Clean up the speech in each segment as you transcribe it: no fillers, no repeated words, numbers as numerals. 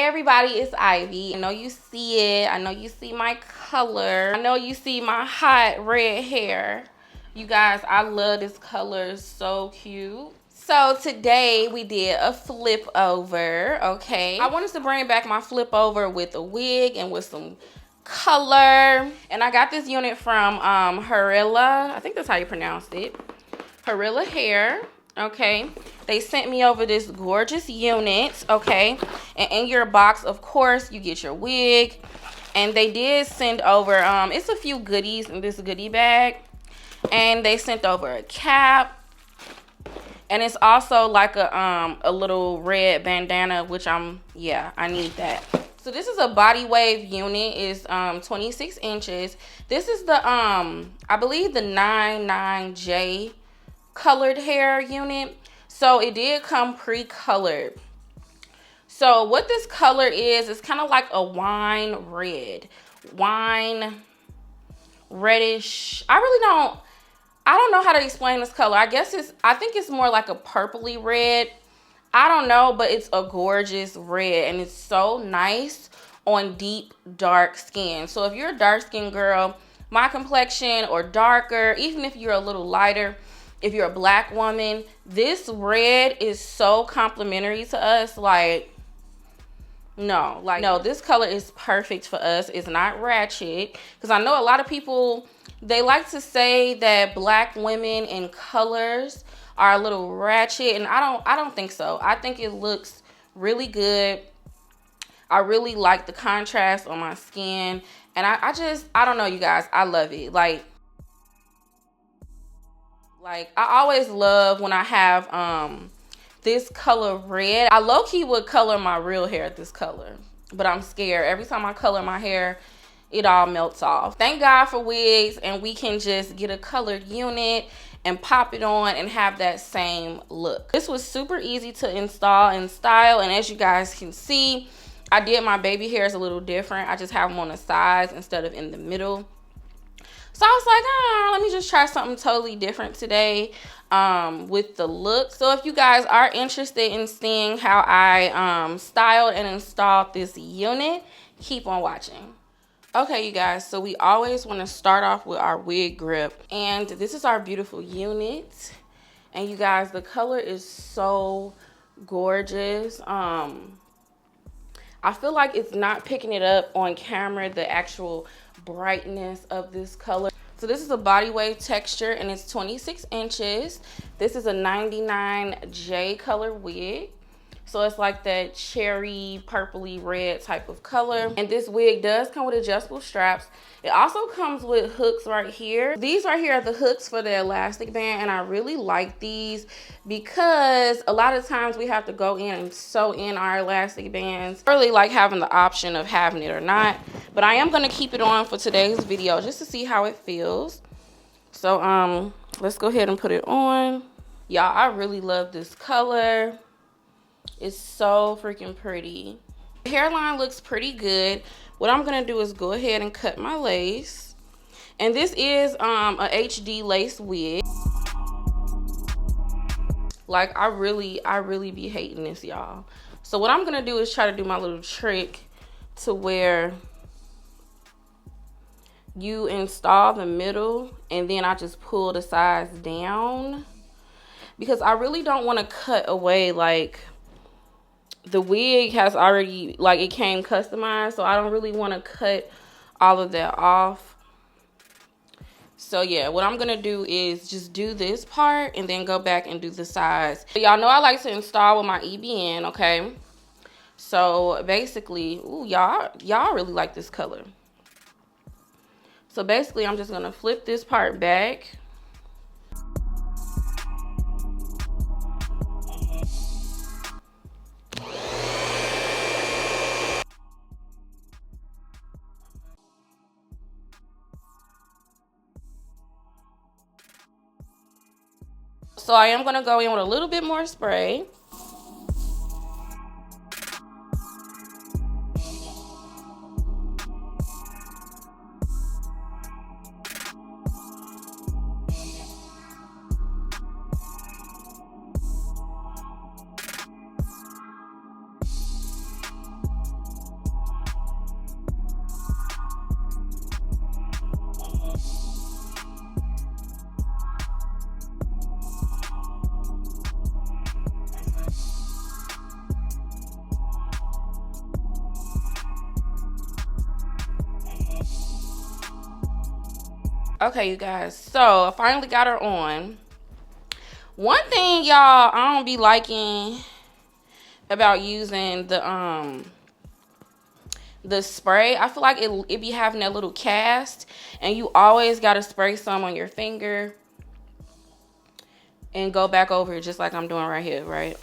everybody, it's Ivy. I know you see it. I know you see my color. I know you see my hot red hair. You guys, I love this color. It's so cute. So today we did a flip over, okay? I wanted to bring back my flip over with a wig and with some color. And I got this unit from Hurela, I think that's how you pronounce it. Hurela-Hair, okay? They sent me over this gorgeous unit, okay? And in your box, of course, you get your wig. And they did send over, it's a few goodies in this goodie bag. And they sent over a cap. And it's also like a little red bandana, which I need that. So this is a body wave unit. It's 26 inches. This is the, I believe the 99J colored hair unit. So it did come pre-colored. So what this color is, it's kind of like a wine reddish. I don't know how to explain this color. I think it's more like a purpley red. I don't know, but it's a gorgeous red and it's so nice on deep dark skin. So if you're a dark skin girl, my complexion, or darker, even if you're a little lighter, if you're a black woman, this red is so complimentary to us. No, this color is perfect for us. It's not ratchet, because I know a lot of people, they like to say that black women in colors are a little ratchet, and I don't think so. I think it looks really good. I really like the contrast on my skin, and I don't know, you guys, I love it. Like I always love when I have this color red. I low-key would color my real hair this color, but I'm scared. Every time I color my hair, it all melts off. Thank God for wigs, and we can just get a colored unit and pop it on and have that same look. This was super easy to install and style, and as you guys can see, I did my baby hairs a little different. I just have them on the sides instead of in the middle. So I was like, let me just try something totally different today with the look. So if you guys are interested in seeing how I styled and installed this unit, keep on watching. Okay, you guys, so we always want to start off with our wig grip. And this is our beautiful unit. And you guys, the color is so gorgeous. I feel like it's not picking it up on camera, the actual brightness of this color. So this is a body wave texture, and it's 26 inches. This is a 99J color wig. So it's like that cherry, purpley red type of color. And this wig does come with adjustable straps. It also comes with hooks right here. These right here are the hooks for the elastic band, and I really like these because a lot of times we have to go in and sew in our elastic bands. I really like having the option of having it or not, but I am gonna keep it on for today's video just to see how it feels. So let's go ahead and put it on. Y'all, I really love this color. It's so freaking pretty. The hairline looks pretty good. What I'm gonna do is go ahead and cut my lace. And this is a HD lace wig. Like I really be hating this, y'all. So what I'm gonna do is try to do my little trick to where you install the middle and then I just pull the sides down, because I really don't want to cut away. Like the wig has already, like, it came customized, so I don't really want to cut all of that off. So yeah, what I'm gonna do is just do this part and then go back and do the sides. Y'all know I like to install with my EBN, okay? So basically, ooh, y'all really like this color. So basically, I'm just gonna flip this part back. So I am gonna go in with a little bit more spray. Okay, you guys, so I finally got her on. One thing, y'all, I don't be liking about using the spray, I feel like it be having that little cast, and you always gotta spray some on your finger and go back over it just like I'm doing right here, right?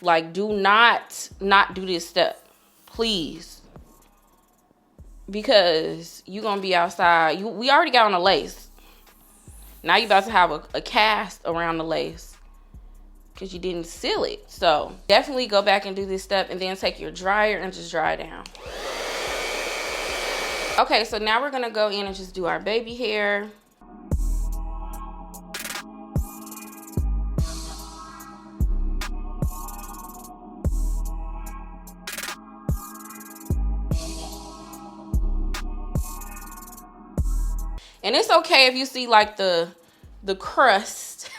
Like, do not do this step, please, because you gonna be outside. We already got on the lace. Now you about to have a cast around the lace because you didn't seal it. So definitely go back and do this step, and then take your dryer and just dry it down. Okay, so now we're gonna go in and just do our baby hair. And it's okay if you see like the crust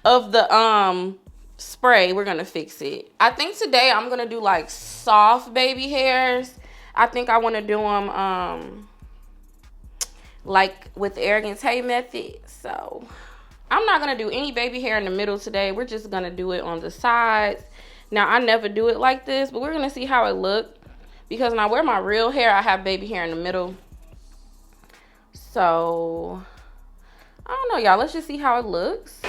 of the spray. We're gonna fix it. I think today I'm gonna do like soft baby hairs. I think I want to do them like with the Arrogance Hay method. So I'm not gonna do any baby hair in the middle today. We're just gonna do it on the sides. Now I never do it like this, but we're gonna see how it looks, because when I wear my real hair, I have baby hair in the middle. So I don't know, y'all. Let's just see how it looks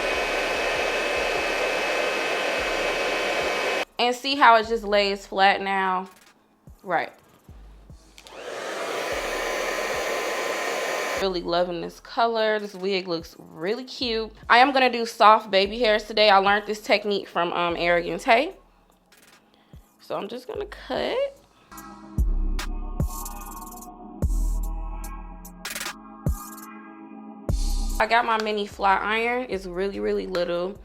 and see how it just lays flat now. Right. Really loving this color. This wig looks really cute. I am gonna do soft baby hairs today. I learned this technique from Arrogance Hay. So I'm just gonna cut. I got my mini flat iron. It's really, really little.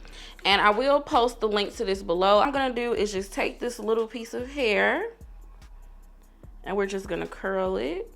And I will post the link to this below. What I'm gonna do is just take this little piece of hair and we're just gonna curl it.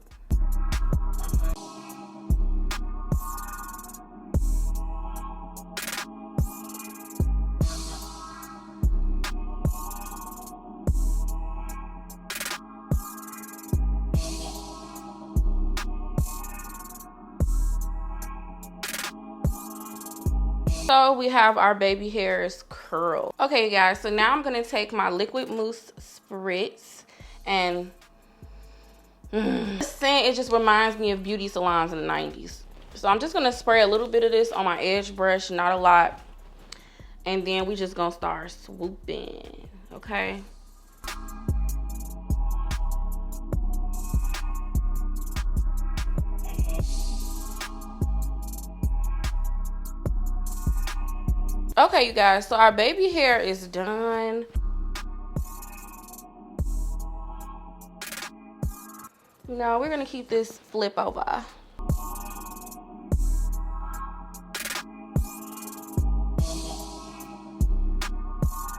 So we have our baby hairs curled. Okay, guys, so now I'm gonna take my liquid mousse spritz, and it just reminds me of beauty salons in the 90s. So I'm just gonna spray a little bit of this on my edge brush, not a lot, and then we just gonna start swooping, okay? Okay, you guys, so our baby hair is done. Now we're gonna keep this flip over.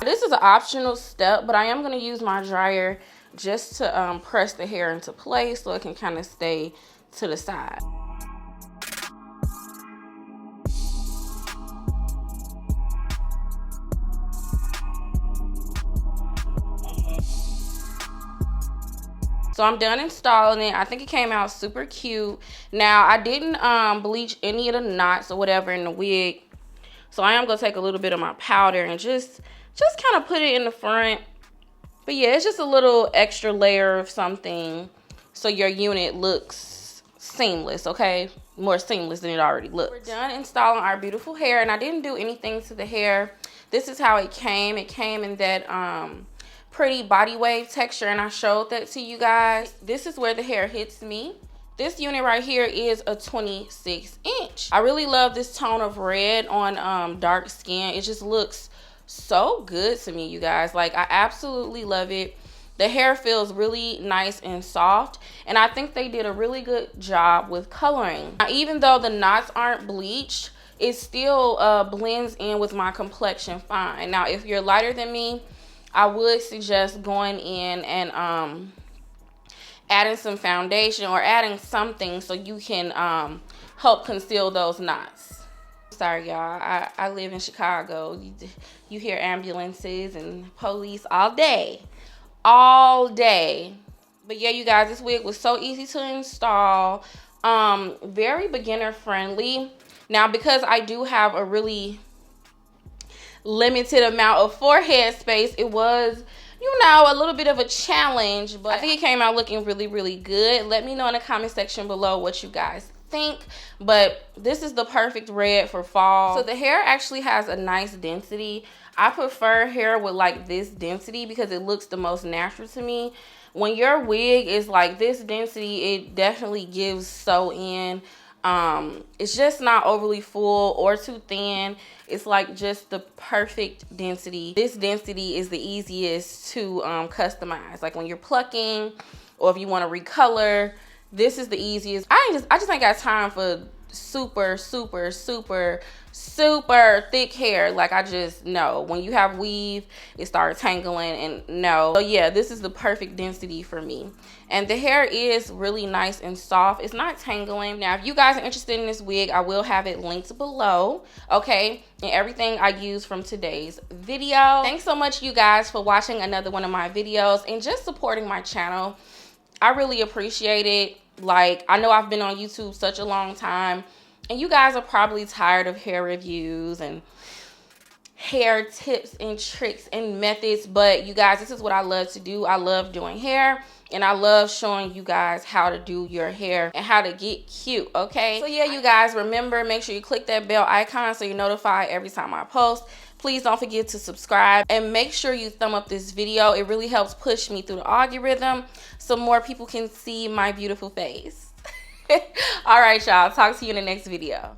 This is an optional step, but I am gonna use my dryer just to press the hair into place so it can kind of stay to the side. So I'm done installing it. I think it came out super cute. Now I didn't bleach any of the knots or whatever in the wig. So I am gonna take a little bit of my powder and just kind of put it in the front. But yeah, it's just a little extra layer of something so your unit looks seamless, okay? More seamless than it already looks. We're done installing our beautiful hair, and I didn't do anything to the hair. This is how it came. It came in that pretty body wave texture, and I showed that to you guys. This is where the hair hits me. This unit right here is a 26 inch. I really love this tone of red on dark skin. It just looks so good to me, you guys. Like, I absolutely love it. The hair feels really nice and soft, and I think they did a really good job with coloring. Now, even though the knots aren't bleached, it still blends in with my complexion fine. Now, if you're lighter than me, I would suggest going in and adding some foundation or adding something so you can help conceal those knots. Sorry, y'all. I live in Chicago. You hear ambulances and police all day. All day. But yeah, you guys, this wig was so easy to install. Very beginner friendly. Now, because I do have a really limited amount of forehead space, it was, you know, a little bit of a challenge, but I think it came out looking really, really good. Let me know in the comment section below what you guys think. But this is the perfect red for fall. So the hair actually has a nice density. I prefer hair with like this density because it looks the most natural to me. When your wig is like this density, it definitely gives so in. It's just not overly full or too thin. It's like just the perfect density. This density is the easiest to customize. Like when you're plucking or if you want to recolor, this is the easiest. I just ain't got time for super thick hair. Like, I just know when you have weave, it starts tangling, and no. So yeah, this is the perfect density for me. And the hair is really nice and soft. It's not tangling. Now, if you guys are interested in this wig, I will have it linked below, okay? And everything I use from today's video. Thanks so much, you guys, for watching another one of my videos and just supporting my channel. I really appreciate it. Like, I know I've been on YouTube such a long time, and you guys are probably tired of hair reviews and hair tips and tricks and methods, but you guys, this is what I love to do. I love doing hair, and I love showing you guys how to do your hair and how to get cute, okay? So yeah, you guys, remember, make sure you click that bell icon so you're notified every time I post. Please don't forget to subscribe, and make sure you thumb up this video. It really helps push me through the algorithm so more people can see my beautiful face. All right, y'all. Talk to you in the next video.